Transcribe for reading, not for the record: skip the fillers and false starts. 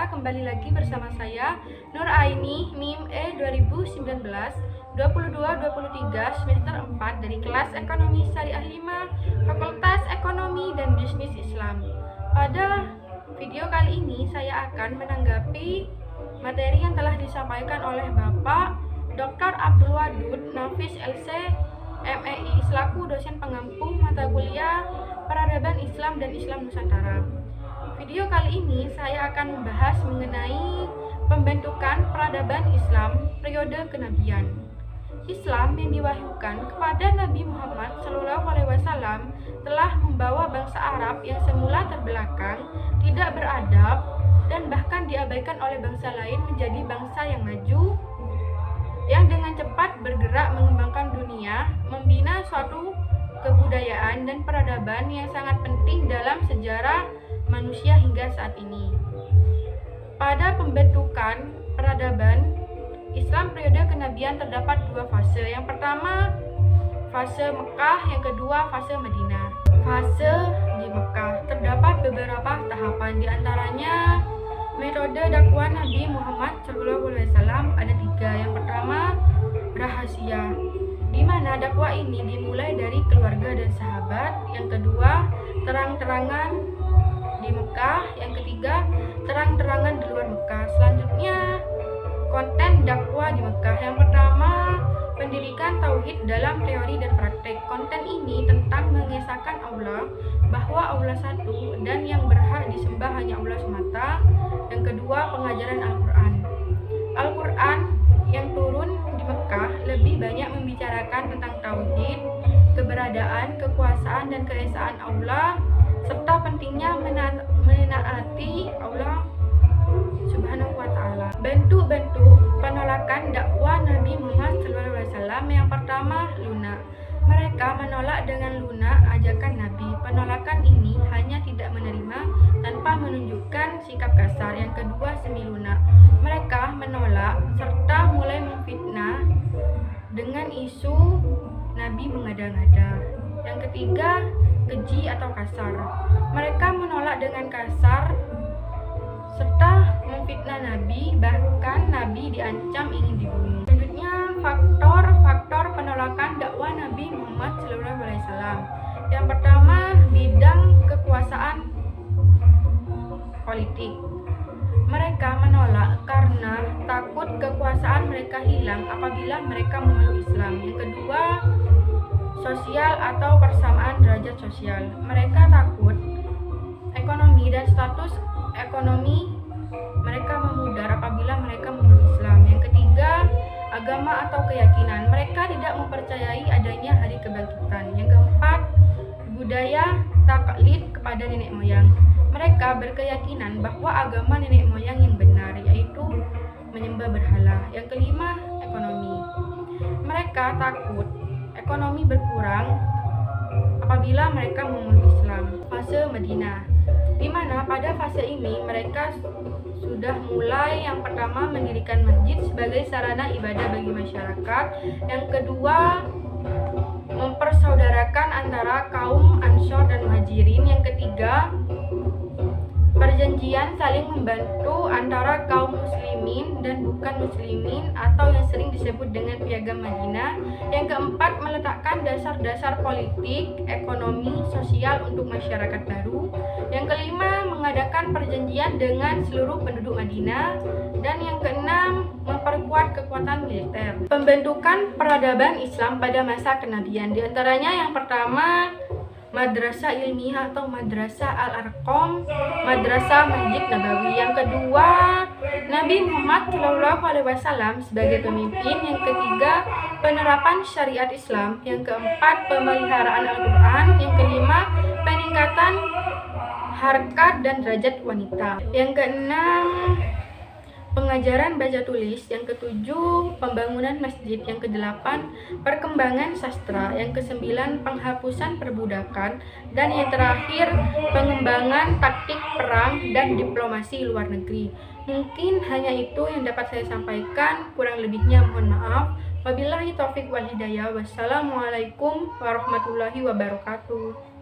kembali lagi bersama saya Nur Aini, NIM E 2019 22-23 semester 4 dari kelas Ekonomi Syariah 5 Fakultas Ekonomi dan Bisnis Islam. Pada video kali ini saya akan menanggapi materi yang telah disampaikan oleh Bapak Dr. Abdul Wadud Nafis LC MEI selaku dosen pengampu mata kuliah Peradaban Islam dan Islam Nusantara. Video kali ini saya akan membahas mengenai pembentukan peradaban Islam periode kenabian. Islam yang diwahyukan kepada Nabi Muhammad SAW telah membawa bangsa Arab yang semula terbelakang, tidak beradab, dan bahkan diabaikan oleh bangsa lain menjadi bangsa yang maju, yang dengan cepat bergerak mengembangkan dunia, membina suatu kebudayaan dan peradaban yang sangat penting dalam sejarah manusia hingga saat ini. Pada pembentukan peradaban Islam periode kenabian terdapat dua fase. Yang pertama fase Mekah, yang kedua fase Madinah. Fase di Mekah terdapat beberapa tahapan, diantaranya metode dakwah Nabi Muhammad SAW ada tiga. Yang pertama rahasia, di mana dakwah ini dimulai dari keluarga dan sahabat. Yang kedua terang-terangan di Mekah. Yang ketiga terang-terangan di luar Mekah. Selanjutnya konten dakwah di Mekah. Yang pertama pendidikan tauhid dalam teori dan praktek. Konten ini tentang mengesahkan Allah, bahwa Allah satu dan yang berhak disembah hanya Allah semata. Yang kedua pengajaran Al-Quran. Al-Quran yang turun di Mekah lebih banyak membicarakan tentang tauhid, keberadaan, kekuasaan dan keesaan Allah, serta pentingnya menaati Allah Subhanahu wa Ta'ala. Bentuk-bentuk penolakan dakwah Nabi Muhammad SAW. Yang pertama lunak. Mereka menolak dengan lunak ajakan Nabi. Penolakan ini hanya tidak menerima tanpa menunjukkan sikap kasar. Yang kedua semi lunak. Mereka menolak serta mulai memfitnah dengan isu Nabi mengada-ngada. Yang ketiga keji atau kasar. Mereka menolak dengan kasar serta memfitnah Nabi, bahkan Nabi diancam ingin dibunuh. Selanjutnya faktor-faktor penolakan dakwah Nabi Muhammad SAW. Yang pertama bidang kekuasaan politik. Mereka menolak karena takut kekuasaan mereka hilang apabila mereka memeluk Islam. Yang kedua sosial atau persamaan derajat sosial. Mereka takut ekonomi dan status ekonomi mereka memudar apabila mereka memeluk Islam. Yang ketiga agama atau keyakinan. Mereka tidak mempercayai adanya hari kebangkitan. Yang keempat budaya taklid kepada nenek moyang. Mereka berkeyakinan bahwa agama nenek moyang yang benar, yaitu menyembah berhala. Yang kelima ekonomi. Mereka takut ekonomi berkurang apabila mereka memeluk Islam. Fase Madinah, di mana pada fase ini mereka sudah mulai yang pertama mendirikan masjid sebagai sarana ibadah bagi masyarakat. Yang kedua mempersaudarakan antara kaum Ansor dan Muhajirin. Yang ketiga perjanjian saling membantu antara kaum muslimin dan bukan muslimin atau yang sering disebut dengan Piagam Madinah. Yang keempat meletakkan dasar-dasar politik, ekonomi, sosial untuk masyarakat baru. Yang kelima mengadakan perjanjian dengan seluruh penduduk Madinah. Dan yang keenam memperkuat kekuatan militer. Pembentukan peradaban Islam pada masa kenabian, diantaranya yang pertama Madrasah Ilmiah atau Madrasah Al-Arqam, Madrasah Masjid Nabawi. Yang kedua Nabi Muhammad SAW sebagai pemimpin. Yang ketiga penerapan syariat Islam. Yang keempat pemeliharaan Al-Quran. Yang kelima peningkatan harkat dan derajat wanita. Yang keenam pengajaran baca tulis. Yang ketujuh pembangunan masjid. Yang kedelapan perkembangan sastra. Yang kesembilan penghapusan perbudakan. Dan yang terakhir pengembangan taktik perang dan diplomasi luar negeri. Mungkin hanya itu yang dapat saya sampaikan, kurang lebihnya mohon maaf. Wabillahi taufiq wal hidayah. Wassalamualaikum warahmatullahi wabarakatuh.